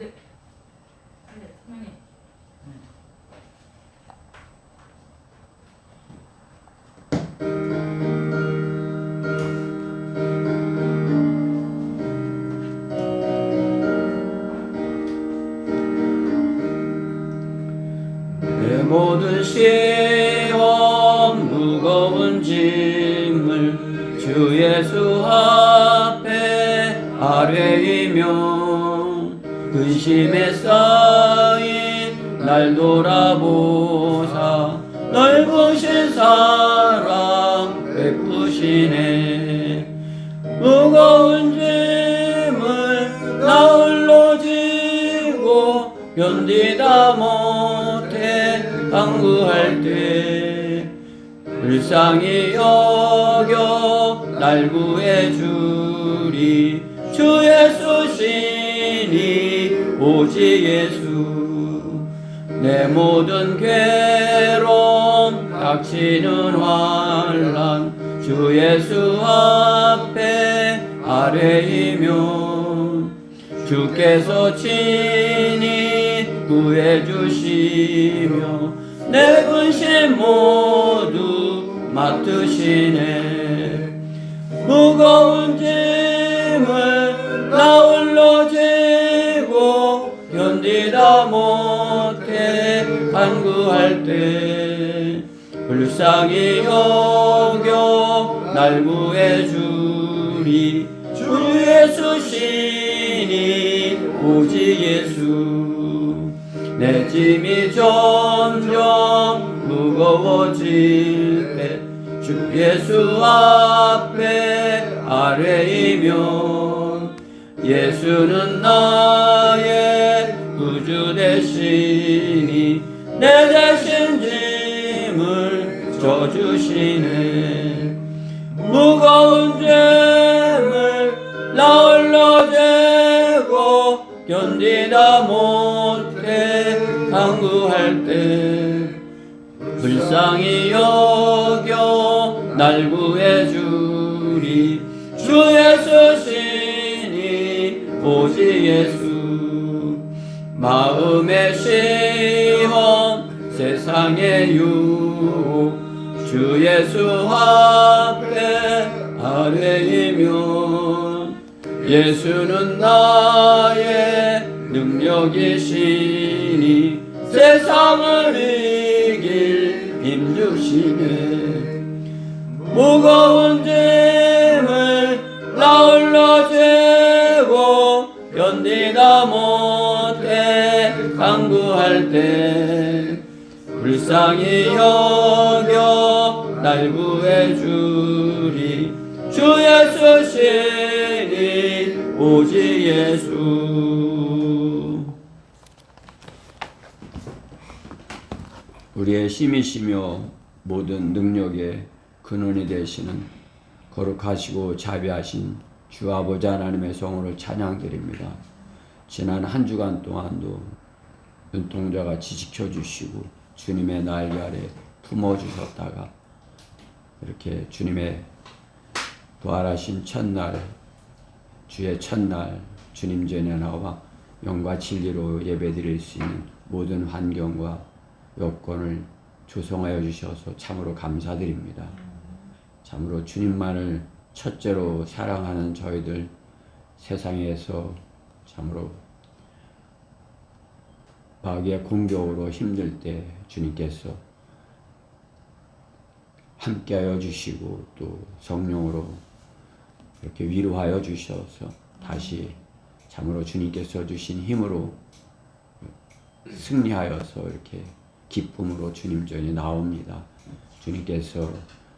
네. 네, 선생님. 내 모든 시험 무거운 짐을 주 예수 앞에 아뢰이며 근심에 쌓인 날 돌아보사 넓으신 사랑 베푸시네. 무거운 짐을 나 홀로 지고 견디다 못해 간구할 때 불쌍히 여겨 날 구해주리. 주 예수 신이 오직 예수. 내 모든 괴로움 닥치는 환난 주 예수 앞에 아뢰이며 주께서 친히 구해주시며 내 근심 모두 맡으시네. 무거운 짐을 나 홀로 지고 견디다 못해 간구할 때 불쌍히 여겨 날 구해주리. 주 예수 신이 오직 예수. 내 짐이 점점 무거워질 때 주 예수 앞에 아뢰이며 예수는 나의 구주 되시니 내 대신 짐을 져주시네. 무거운 짐을 나 홀로 지고 견디다 못해 간구할 때 불쌍히 여겨 날 구해주리. 주 예수 신이 오직 예수. 마음의 시험 세상의 유혹 주 예수 앞에 아뢰이며 예수는 나의 능력이시니 세상을 이길 힘 주시네. 무거운 짐을 나 홀로 지고 견디다 못해 간구할 때 불쌍히 여겨 날 구해주리. 주 예수 신이 오직 예수. 우리의 힘이시며 모든 능력의 근원이 되시는 거룩하시고 자비하신 주 아버지 하나님의 성으로 찬양드립니다. 지난 한 주간 동안도 눈동자같이 지켜주시고 주님의 날개 아래 품어주셨다가 이렇게 주님의 부활하신 첫날, 주의 첫날 주님 전에 나와 영과 진리로 예배드릴 수 있는 모든 환경과 여건을 조성하여 주셔서 참으로 감사드립니다. 참으로 주님만을 첫째로 사랑하는 저희들 세상에서 참으로 마귀의 공격으로 힘들 때 주님께서 함께하여 주시고 또 성령으로 이렇게 위로하여 주셔서 다시 참으로 주님께서 주신 힘으로 승리하여서 이렇게 기쁨으로 주님 전에 나옵니다. 주님께서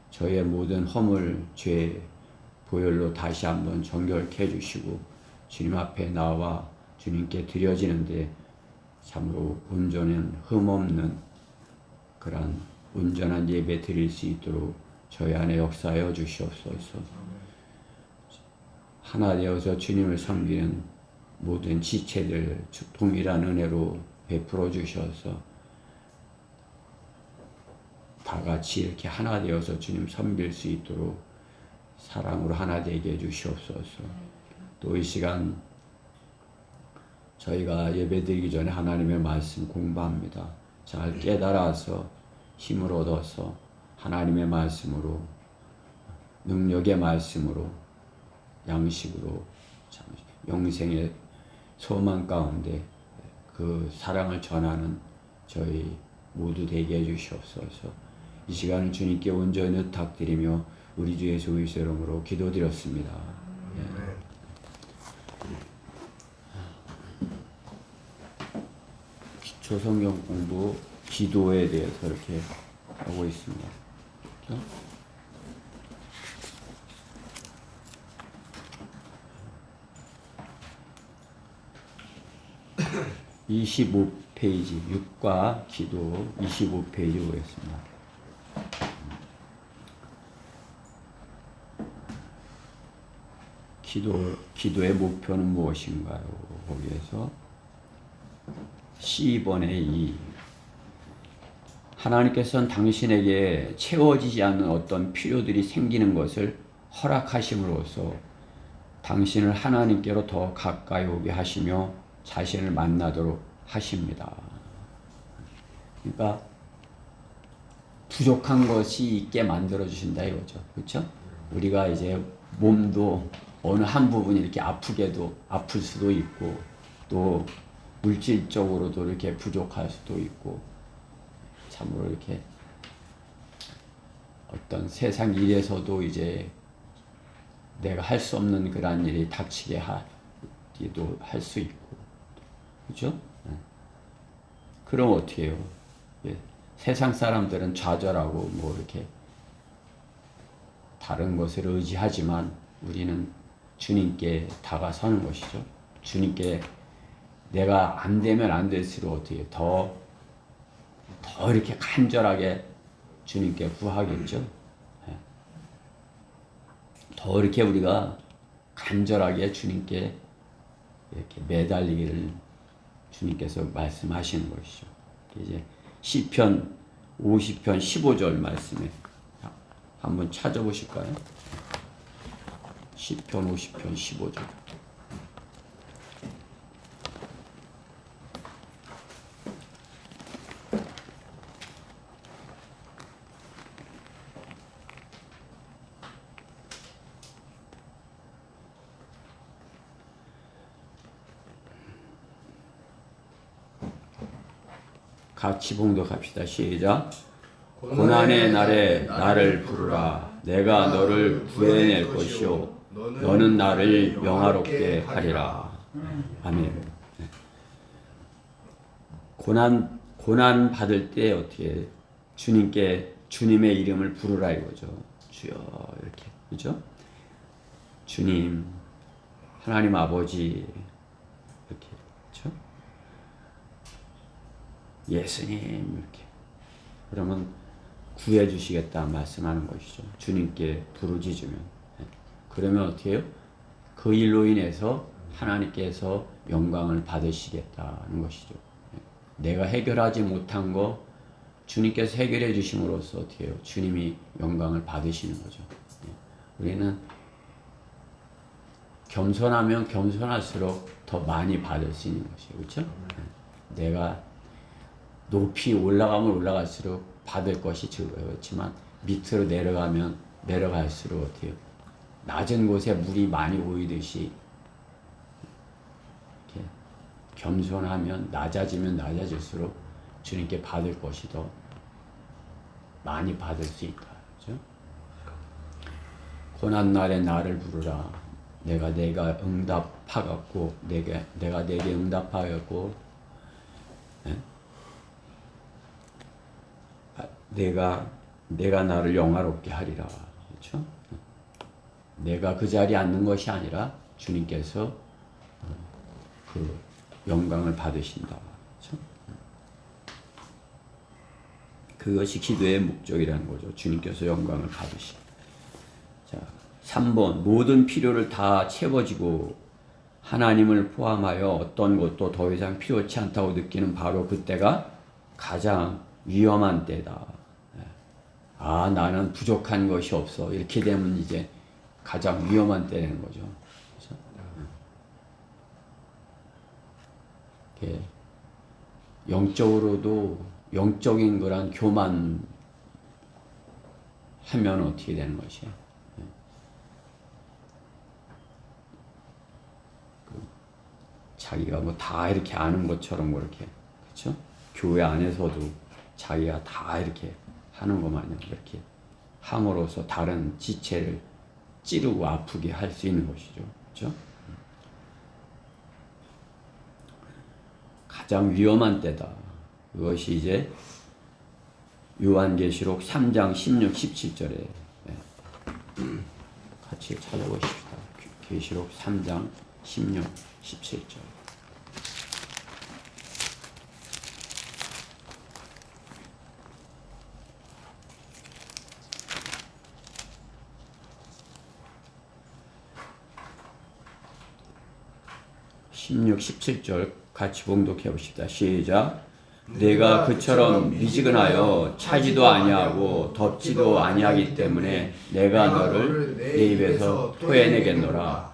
저의 모든 허물, 죄, 보혈로 다시 한번 정결케 해주시고 주님 앞에 나와 주님께 드려지는데 참으로 온전한 흠없는 그런 온전한 예배 드릴 수 있도록 저희 안에 역사하여 주시옵소서. 하나 되어서 주님을 섬기는 모든 지체들 동일한 은혜로 베풀어 주셔서 다 같이 이렇게 하나 되어서 주님 섬길 수 있도록 사랑으로 하나 되게 해 주시옵소서. 또 이 시간 저희가 예배드리기 전에 하나님의 말씀 공부합니다. 잘 깨달아서 힘을 얻어서 하나님의 말씀으로, 능력의 말씀으로, 양식으로 참 영생의 소망 가운데 그 사랑을 전하는 저희 모두 되게 해주시옵소서. 이 시간을 주님께 온전히 부탁드리며 우리 주 예수 그리스도의 이름으로 기도드렸습니다. 예. 기초 성경 공부, 기도에 대해서 이렇게 하고 있습니다. 그렇죠? 25페이지 6과 기도 25페이지 보겠습니다. 기도의 목표는 무엇인가요? 거기에서 C 번의 2 하나님께서는 당신에게 채워지지 않는 어떤 필요들이 생기는 것을 허락하심으로써 당신을 하나님께로 더 가까이 오게 하시며 자신을 만나도록 하십니다. 그러니까 부족한 것이 있게 만들어 주신다 이거죠. 그렇죠? 우리가 이제 몸도 어느 한 부분이 이렇게 아플 수도 있고 또 물질적으로도 이렇게 부족할 수도 있고 참으로 이렇게 어떤 세상 일에서도 이제 내가 할 수 없는 그런 일이 닥치게 하기도 할 수 있고 그죠? 그럼 어떻게 해요? 예. 세상 사람들은 좌절하고 뭐 이렇게 다른 것을 의지하지만 우리는 주님께 다가서는 것이죠. 주님께 내가 안 되면 안 될수록 어떻게 더 이렇게 간절하게 주님께 구하겠죠. 예. 더 이렇게 우리가 간절하게 주님께 이렇게 매달리기를 주님께서 말씀하시는 것이죠. 이제 시편 50편 15절 말씀에 한번 찾아보실까요? 시편 50편 15절. 같이 봉독합시다. 시작. 고난의 날에 나를 부르라. 내가 너를 구해낼 것이요 너는 나를 영화롭게 하리라. 아멘. 고난 받을 때 어떻게 주님께 주님의 이름을 부르라 이거죠. 주여 이렇게 그죠? 주님, 하나님 아버지 이렇게 그렇죠? 예수님 이렇게 그러면 구해 주시겠다 말씀하는 것이죠. 주님께 부르짖으면 그러면 어떻게 해요? 그 일로 인해서 하나님께서 영광을 받으시겠다는 것이죠. 내가 해결하지 못한 거 주님께서 해결해 주심으로써 어떻게 해요? 주님이 영광을 받으시는 거죠. 우리는 겸손하면 겸손할수록 더 많이 받을 수 있는 것이에요. 그렇죠? 내가 높이 올라가면 올라갈수록 받을 것이 그렇지만 밑으로 내려가면 내려갈수록 어떻게 해요? 낮은 곳에 물이 많이 고이듯이 이렇게 겸손하면 낮아지면 낮아질수록 주님께 받을 것이 더 많이 받을 수 있다. 그렇죠? 고난날에 나를 부르라. 내가 응답하겠고 내가 내게 응답하겠고 내가 나를 영화롭게 하리라. 그렇죠? 내가 그 자리에 앉는 것이 아니라 주님께서 그 영광을 받으신다. 그렇죠? 그것이 기도의 목적이라는 거죠. 주님께서 영광을 받으시. 자, 3번 모든 필요를 다 채워지고 하나님을 포함하여 어떤 것도 더 이상 필요치 않다고 느끼는 바로 그때가 가장 위험한 때다. 아, 나는 부족한 것이 없어. 이렇게 되면 이제 가장 위험한 때라는 거죠. 그래서 이렇게 영적으로도 영적인 거란 교만 하면 어떻게 되는 것이야? 자기가 뭐 다 이렇게 아는 것처럼 그렇게, 그렇죠? 교회 안에서도 자기가 다 이렇게 하는 것 마냥 이렇게 함으로써 다른 지체를 찌르고 아프게 할 수 있는 것이죠, 그렇죠? 가장 위험한 때다. 그것이 이제 요한계시록 3장 16, 17절에 같이 찾아보십시다. 계시록 3장 16, 17절. (16, 17절) 같이 봉독해 봅시다. 시작. 내가 그처럼 미지근하여 차지도 아니하고 덥지도 아니하기 때문에 내가 너를 내 입에서 토해내겠노라.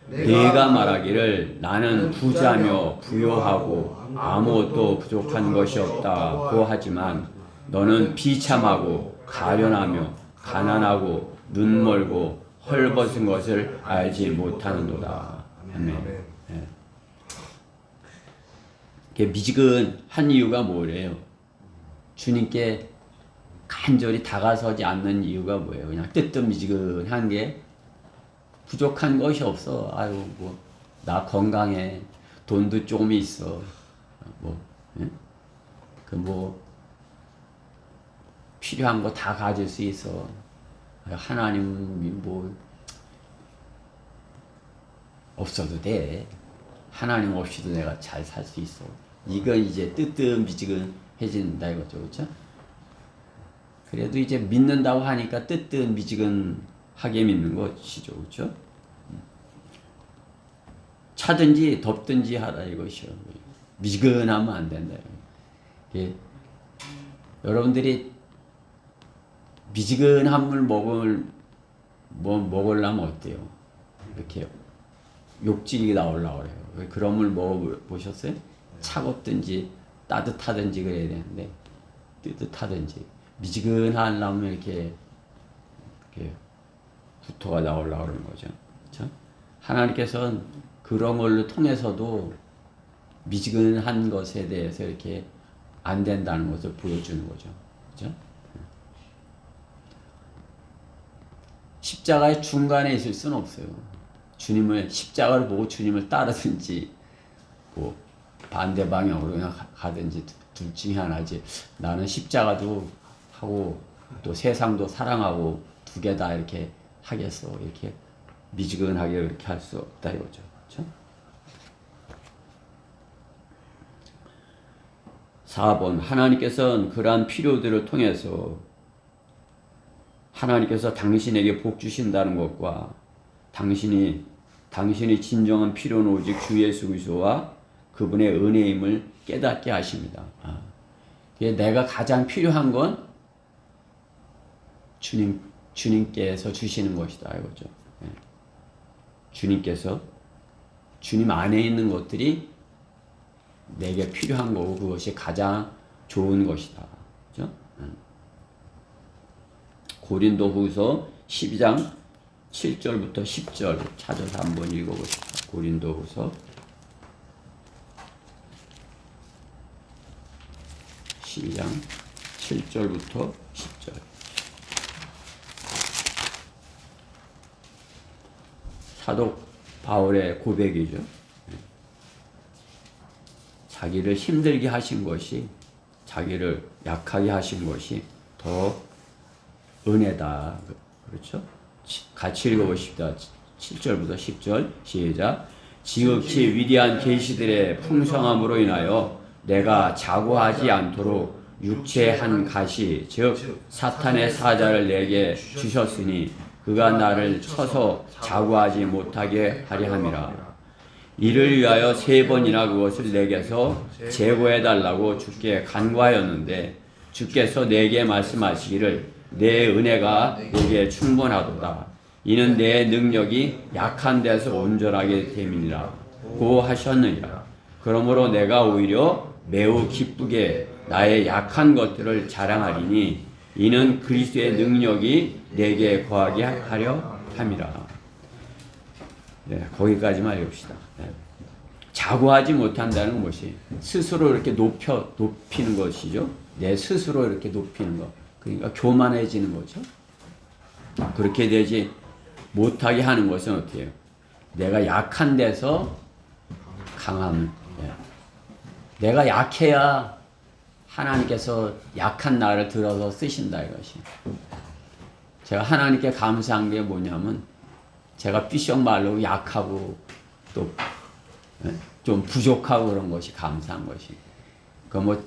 내가 말하기를 나는 부자며 부요하고 아무것도 부족한 것이 없다고 하지만 너는 비참하고 가련하며 가난하고 눈멀고 헐벗은 것을 알지 못하는도다. 아멘. 미지근한 이유가 뭐래요? 주님께 간절히 다가서지 않는 이유가 뭐예요? 그냥 뜨뜻미지근한 게 부족한 것이 없어. 아유, 뭐, 나 건강해. 돈도 조금 있어. 필요한 거 다 가질 수 있어. 하나님이 뭐, 없어도 돼. 하나님 없이도 내가 잘 살 수 있어. 이건 이제 뜨뜻미지근해진다 이거죠, 그렇죠? 그래도 이제 믿는다고 하니까 뜨뜻미지근하게 믿는 것이죠, 그렇죠? 차든지 덥든지 하라 이것이요. 미지근하면 안 된다. 여러분들이 미지근한 물 먹으려면 어때요? 이렇게 욕질이 나오려고 그래요. 그런 물 먹어보셨어요? 차갑든지 따뜻하든지 그래야 되는데 뜨뜻하든지 미지근하려면 이렇게 구토가 나오려고 그러는 거죠. 그렇죠? 하나님께서는 그런 걸로 통해서도 미지근한 것에 대해서 이렇게 안 된다는 것을 보여주는 거죠. 그렇죠? 십자가의 중간에 있을 수는 없어요. 십자가를 보고 주님을 따르든지 뭐 반대 방향으로 그냥 가든지 둘 중에 하나지. 나는 십자가도 하고 또 세상도 사랑하고 두 개 다 이렇게 하겠어. 이렇게 미지근하게 이렇게 할 수 없다 이거죠. 그렇죠? 4번 하나님께서는 그러한 필요들을 통해서 하나님께서 당신에게 복 주신다는 것과 당신이 진정한 필요는 오직 주 예수 그리스도와 그분의 은혜임을 깨닫게 하십니다. 내가 가장 필요한 건 주님께서 주시는 것이다 이거죠. 주님께서 주님 안에 있는 것들이 내게 필요한 거고 그것이 가장 좋은 것이다. 그렇죠? 고린도후서 12장 7절부터 10절 찾아서 한번 읽어보십시오. 고린도후서 12장 7절부터 10절. 사도 바울의 고백이죠. 자기를 힘들게 하신 것이, 자기를 약하게 하신 것이 더 은혜다. 그렇죠? 같이 읽어보십시다. 7절부터 10절 시작. 지극히 위대한 계시들의 풍성함으로 인하여 내가 자고하지 않도록 육체의 한 가시 즉 사탄의 사자를 내게 주셨으니 그가 나를 쳐서 자고하지 못하게 하려 함이라. 이를 위하여 3번이나 그것을 내게서 제거해달라고 주께 간구하였는데 주께서 내게 말씀하시기를 내 은혜가 내게 충분하도다. 이는 내 능력이 약한 데서 온전하게 됨이니라 고 하셨느니라. 그러므로 내가 오히려 매우 기쁘게 나의 약한 것들을 자랑하리니 이는 그리스도의 능력이 내게 거하게 하려 함이라. 네, 거기까지만 읽읍시다. 네. 자고하지 못한다는 것이 스스로 이렇게 높이는 것이죠. 내 스스로 이렇게 높이는 것. 그러니까 교만해지는 거죠. 그렇게 되지 못하게 하는 것은 어떻게 해요? 내가 약한 데서 강함. 예. 내가 약해야 하나님께서 약한 나를 들어서 쓰신다 이것이. 제가 하나님께 감사한 게 뭐냐면 제가 삐쩍말로 약하고 또 좀 부족하고 그런 것이 감사한 것이. 그 뭐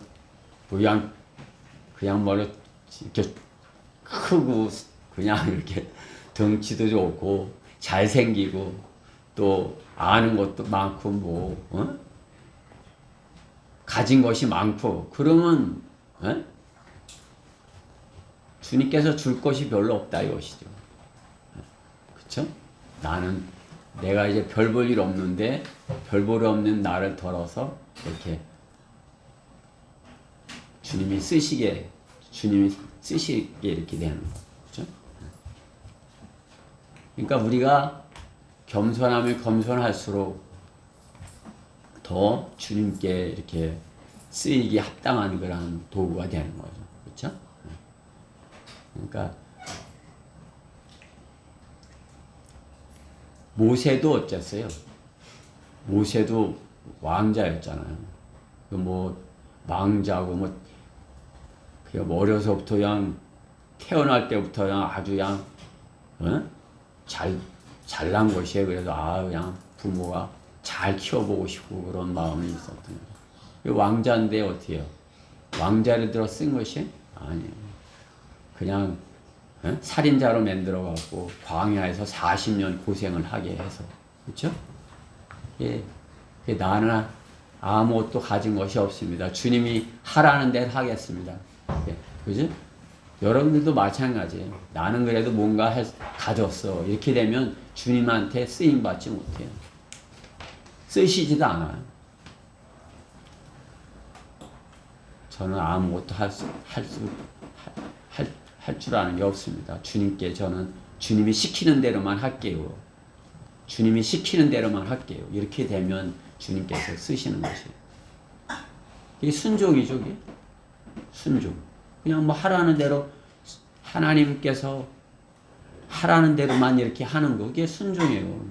그냥 뭐 이렇게 크고 그냥 이렇게 덩치도 좋고 잘생기고 또 아는 것도 많고 뭐 가진 것이 많고 그러면 주님께서 줄 것이 별로 없다 이것이죠. 그렇죠? 나는 내가 이제 별 볼 일 없는데 별 볼 일 없는 나를 덜어서 이렇게 주님이 쓰시게 이렇게 되는 거. 그렇죠? 그러니까 우리가 겸손하면 겸손할수록 더 주님께 이렇게 쓰이기 합당한 그런 도구가 되는 거죠. 그렇죠? 그러니까 모세도 어쨌어요? 모세도 왕자였잖아요. 그 뭐 왕자고 뭐 그냥 어려서부터 그냥 태어날 때부터 그냥 아주 그냥 잘난 것이에요. 그래서 그냥 부모가 잘 키워보고 싶고 그런 마음이 있었던 거예요. 왕자인데 어떻게 해요? 왕자를 들어 쓴 것이 아니에요. 그냥 살인자로 만들어갖고 광야에서 40년 고생을 하게 해서. 그렇죠? 예, 나는 아무것도 가진 것이 없습니다. 주님이 하라는 대로 하겠습니다. 예, 그죠? 여러분들도 마찬가지예요. 나는 그래도 뭔가 가졌어. 이렇게 되면 주님한테 쓰임받지 못해요. 쓰시지도 않아요. 저는 아무것도 할 줄 아는 게 없습니다. 주님께 저는 주님이 시키는 대로만 할게요. 주님이 시키는 대로만 할게요. 이렇게 되면 주님께서 쓰시는 것이에요. 이게 순종이죠. 이게. 순종. 그냥 뭐 하라는 대로 하나님께서 하라는 대로만 이렇게 하는 거. 그게 순종이에요.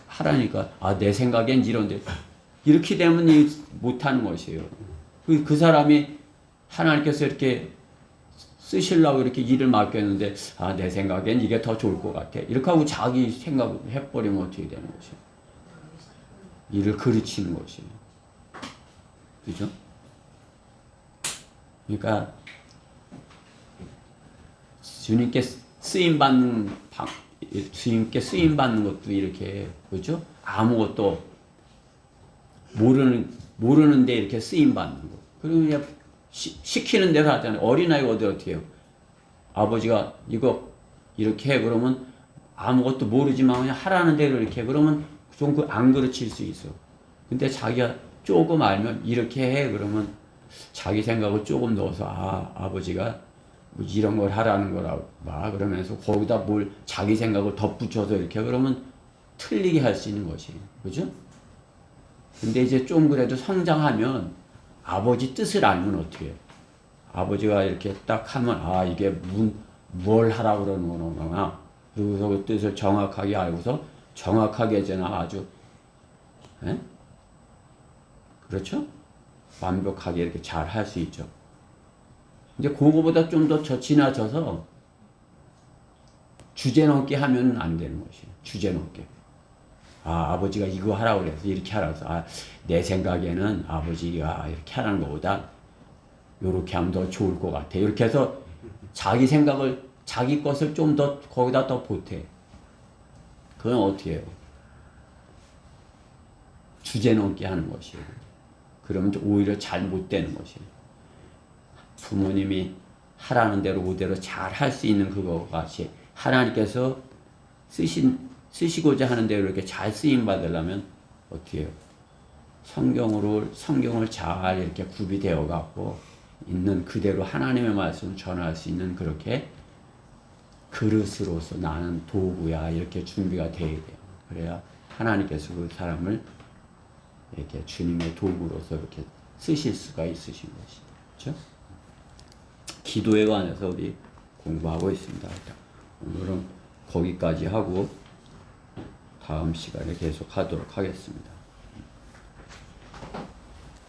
하라니까 내 생각엔 이런데 이렇게 되면 못하는 것이에요. 그 사람이 하나님께서 이렇게 쓰시려고 이렇게 일을 맡겼는데 내 생각엔 이게 더 좋을 것 같아. 이렇게 하고 자기 생각을 해버리면 어떻게 되는 것이에요? 일을 그르치는 것이에요. 그죠? 그러니까 주님께 쓰임받는 것도 이렇게 그죠? 아무것도 모르는데 이렇게 쓰임받는 거. 그리고 그냥 시키는 대로 하잖아요. 어린아이가 어떻게 해요? 아버지가 이거 이렇게 해. 그러면 아무것도 모르지만 그냥 하라는 대로 이렇게 해. 그러면 좀 안 그르칠 수 있어. 근데 자기가 조금 알면 이렇게 해. 그러면 자기 생각을 조금 넣어서 아버지가 이런 걸 하라는 거라 그러면서 거기다 뭘 자기 생각을 덧붙여서 이렇게 그러면 틀리게 할 수 있는 것이에요. 그죠? 근데 이제 좀 그래도 성장하면 아버지 뜻을 알면 어떻게 해요? 아버지가 이렇게 딱 하면 이게 뭘 하라고 그러는 거구나. 그래서 그 뜻을 정확하게 알고서 정확하게 아주 그렇죠? 완벽하게 이렇게 잘 할 수 있죠. 이제 그거보다 좀 더 지나쳐서 주제 넘게 하면 안 되는 것이에요. 주제 넘게. 아버지가 이거 하라고 그래서 이렇게 하라고 해서 내 생각에는 아버지가 이렇게 하라는 것보다 이렇게 하면 더 좋을 것 같아. 이렇게 해서 자기 것을 좀 더 거기다 더 보태. 그건 어떻게 해요? 주제 넘게 하는 것이에요. 그러면 오히려 잘 못 되는 것이에요. 부모님이 하라는 대로 그대로 잘 할 수 있는 그거 같이 하나님께서 쓰시고자 하는 대로 이렇게 잘 쓰임 받으려면 어떻게 해요? 성경을 잘 이렇게 구비되어 갖고 있는 그대로 하나님의 말씀을 전할 수 있는 그렇게 그릇으로서 나는 도구야 이렇게 준비가 되어야 돼요. 그래야 하나님께서 그 사람을 이렇게 주님의 도구로서 이렇게 쓰실 수가 있으신 것이죠. 그렇죠? 기도에 관해서 우리 공부하고 있습니다. 오늘은 거기까지 하고 다음 시간에 계속 하도록 하겠습니다.